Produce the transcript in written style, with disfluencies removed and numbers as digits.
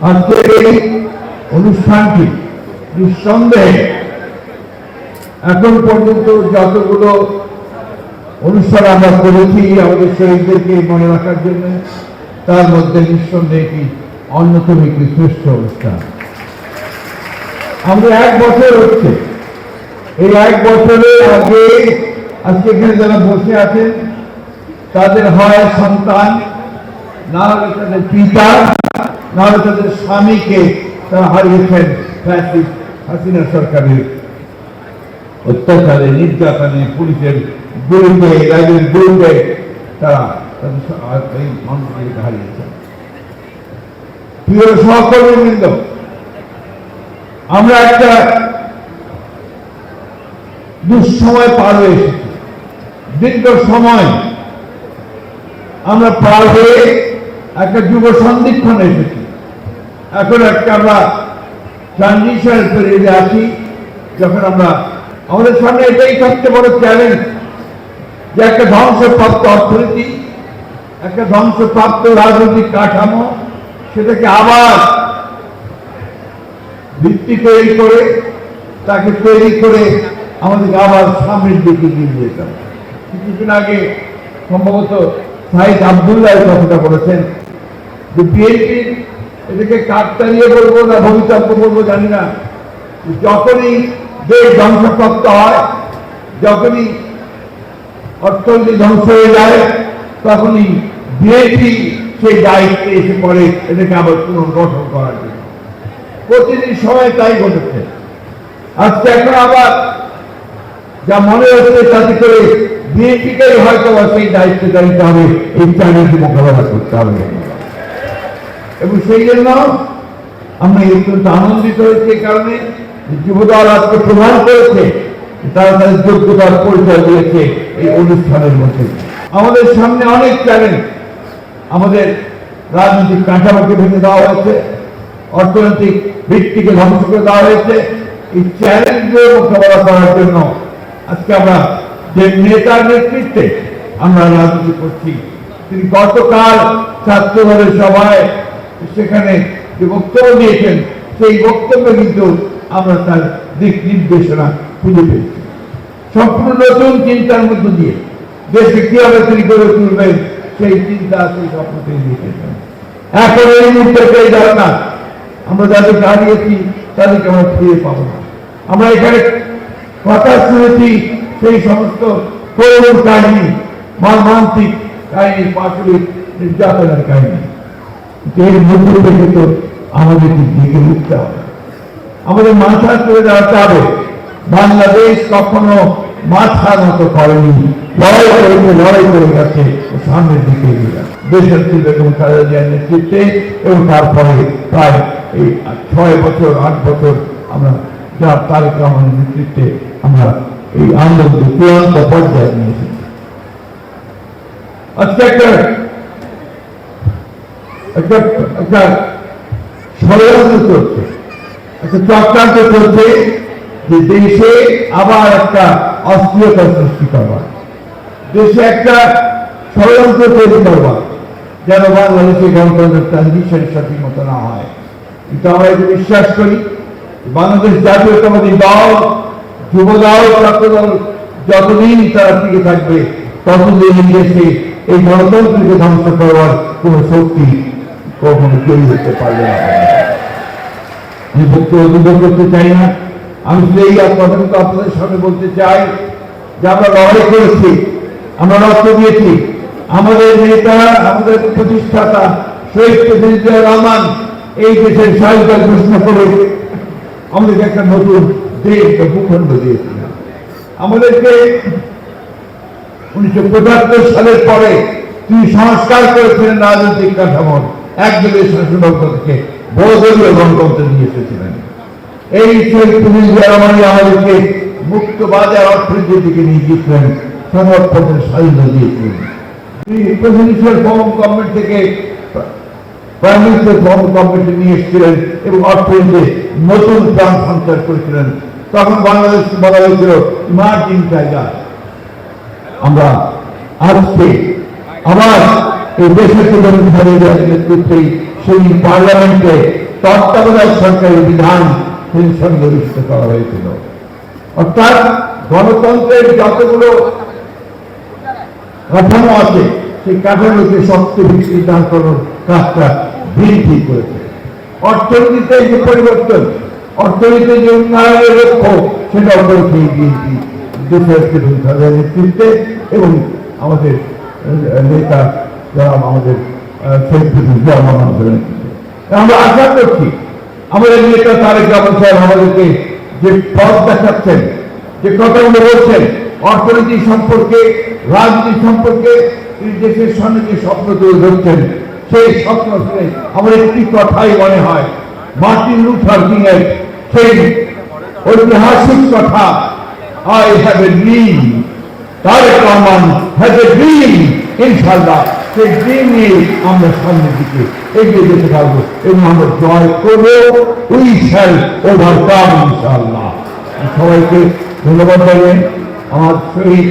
আজকের এই অনুষ্ঠানটি নিঃসন্দেহে এখন পর্যন্ত যতগুলো অনুষ্ঠান আমরা করেছি আমাদের শহীদদেরকে মনে রাখার জন্য, তার মধ্যে নিঃসন্দেহে একটি অন্যতম একটি শ্রেষ্ঠ অনুষ্ঠান। আমাদের 1 বছর হচ্ছে, এই 1 বছরে আগে আজকে এখানে যারা বসে আছেন তাদের হয় সন্তান, না হলে তাদের পিতা, না হলে তাদের স্বামীকে তারা হারিয়েছেন হাসিনা সরকারের অত্যাচারে, নির্যাতনে, পুলিশের গুলিতে, রাজের গুলিতে তারা এই মানুষকে হারিয়েছেন। প্রিয় সহকর্মীবৃন্দ, আমরা একটা দুঃসময় পার হয়ে এসেছি। দীর্ঘ সময় আমরা পার হয়ে একটা যুব সন্ধিক্ষণে এসেছি। এখন একটা আমরা ট্রানজিশন পিরিয়ডে আছি, যখন আমরা আমাদের সামনে এটাই সবচেয়ে বড় চ্যালেঞ্জ যে একটা ধ্বংসপ্রাপ্ত অর্থনীতি, একটা ধ্বংসপ্রাপ্ত রাজনৈতিক কাঠামো, সেটাকে আবার ভিত্তি তৈরি করে, তাকে তৈরি করে আমাদেরকে আবার সামনের দিকে নিয়ে যেতে হবে। কিছুদিন আগে সম্ভবত সাইদ আব্দুল্লাহ কথাটা বলেছেন যে বিএনপি এটাকে কাকতালিয়ে বলবো না ভবিষ্যৎ বলবো জানি না, যখনই দেশ ধ্বংসপ্রাপ্ত হয়, যখনই অর্থনীতি ধ্বংস হয়ে যায়, তখনই বিএনপি সেই দায়িত্বে এসে পড়ে এটাকে আবার পুনর্গঠন করার জন্য। প্রতিদিন সময় তাই ঘটেছে। আজকে এখন আবার যা মনে হচ্ছে তাতে করে বিএনপিকেই হয়তো সেই দায়িত্বে দাঁড়িতে হবে, এই চ্যালেঞ্জকে মোকাবেলা করতে হবে। এবং সেই জন্য আমরা অত্যন্ত আনন্দিত হয়েছি, এই কারণে যুবদল আজকে প্রমাণ করেছে তারা তাদের যোগ্যতার পরিচয় দিয়েছে এই অনুষ্ঠানের মধ্যে। আমাদের সামনে অনেক চ্যালেঞ্জ। আমাদের রাজনৈতিক কাঠামোকে ভেঙে দেওয়া হয়েছে, অর্থনৈতিক ভিত্তিকে ধ্বংস করে দেওয়া হয়েছে। এই চ্যালেঞ্জের মোকাবেলা করার জন্য আজকে আমরা যে নেতার নেতৃত্বে আমরা রাজনীতি করছি, তিনি গতকাল ছাত্রদলের সভায় সেখানে যে বক্তব্য দিয়েছেন, সেই বক্তব্যে কিন্তু আমরা তার দিক নির্দেশনা খুঁজে পেয়েছি। সম্পূর্ণ নতুন চিন্তার মধ্য দিয়ে দেশকে কিভাবে তিনি গড়ে তুলবেন সেই চিন্তা, সেই স্বপ্ন তিনি দিয়েছেন। এখন এই মুহূর্তে পেয়ে যাবে না, আমরা যাদেরকে হারিয়েছি তাদেরকে আমরা ফিরে পাবো না। আমরা এখানে কথা শুনেছি সেই সমস্ত করুণ কাহিনী, মর্মান্তিক কাহিনী, পাশবিক নির্যাতনের কাহিনী। এর মধ্যে থেকে তো আমাদেরকে জেগে উঠতে হবে, আমাদের মাথা তুলে দাঁড়াতে হবে। বাংলাদেশ কখনো মাথা নত করেনি, লড়াই করে গেছে, সামনের দিকে এগিয়ে গেছে দেশের বেগম খালেদা জিয়ার নেতৃত্বে। এবং তারপরে প্রায় এই 6 বছর 8 বছর আমরা তারেক রহমানের নেতৃত্বে আমরা এই আন্দোলনকে চূড়ান্ত পর্যায়ে নিয়েছি। আজকে একটা ষড়যন্ত্র চলছে, একটা চক্রান্ত চলছে যে দেশে আবার একটা অস্থিরতা সৃষ্টি করবার, দেশে একটা ষড়যন্ত্র তৈরি করবার, যেন বাংলাদেশে গণতন্ত্রের ট্রানজিশন সঠিক মতো না হয়। কিন্তু আমরা এটি বিশ্বাস করি, বাংলাদেশ জাতীয়তাবাদী দল, যুবদল, ছাত্রদল যতদিন তারা টিকে থাকবে, ততদিন দেশে এই গণতন্ত্রকে ধ্বংস করবার কোন শক্তি কখনো তৈরি হতে পারবে না। আমি বক্তব্য দীর্ঘ করতে চাই না, আমি শুধু এই কথাটুকু আপনাদের সামনে বলতে চাই যে আমরা লড়াই করেছি, আমরা রক্ত দিয়েছি। আমাদের নেতা, আমাদের প্রতিষ্ঠাতা শহীদ প্রেসিডেন্ট জিয়াউর রহমান এই দেশের স্বাধীনতা ঘোষণা করে আমাদেরকে একটা নতুন দেশ বা ভূখণ্ড দিয়েছিলেন। আমাদেরকে 1975 সালের পরে তিনি সংস্কার করেছিলেন রাজনৈতিক কাঠামোর, একদলীয় শাসনতন্ত্র থেকে বহুদলীয় গণতন্ত্রে নিয়ে এসেছিলেন। এই শহীদ প্রেসিডেন্ট জিয়াউর রহমান আমাদেরকে মুক্ত বাজার অর্থনীতির দিকে নিয়ে গিয়েছিলেন, সংরক্ষণের স্বাধীনতা দিয়েছিলেন। তিনি প্রেসিডেন্সিয়াল ফর্ম গভর্নমেন্ট থেকে প্রাইম মিনিস্টার ফর্ম গভর্নমেন্টে নিয়ে এসেছিলেন এবং অর্থনীতিতে নতুন প্রাণ সঞ্চার করেছিলেন। তখন বাংলাদেশ বলা হয়েছিল ইমার্জিং টাইগার। আমরা আজকে আবার এই দেশের নেতৃত্বে সেই পার্লামেন্টে তত্ত্বাবধায়ক সরকারের বিধান সন্নিবেশিত করা হয়েছিল। অর্থাৎ গণতন্ত্রের যতগুলো কাঠামো আছে সেই কাঠামোকে শক্ত ভিত্তি দান করার কাজটা বৃদ্ধি করেছে। অর্থনীতিতে যে পরিবর্তন, অর্থনীতিতে যে উন্নয়নের লক্ষ্য, সেটাও করেছে বিএনপি দেশের নেতৃত্বে এবং আমাদের নেতা যারা আমাদের আমরা আশা করছি আমাদের নেতা তারেক রহমান সাহেব আমাদেরকে যে পথ দেখাচ্ছেন, যে কথাগুলো বলছেন অর্থনীতি সম্পর্কে, রাজনীতি সম্পর্কে, দেশের সামনে যে স্বপ্ন তুলে ধরছেন, সেই স্বপ্ন শুনে আমার একটি কথাই মনে হয়, মার্টিন লুথার কিং এর সেই ঐতিহাসিক কথা, I have a dream, Tarique Rahman has a dream, ইনশাআল্লাহ সেই ড্রিম নিয়ে আমরা সামনের দিকে এগিয়ে যেতে পারবো এবং আমরা জয় করবো। উই শ্যাল ওভারকাম ইনশাআল্লাহ। সবাইকে ধন্যবাদ জানাই। আমার শহীদ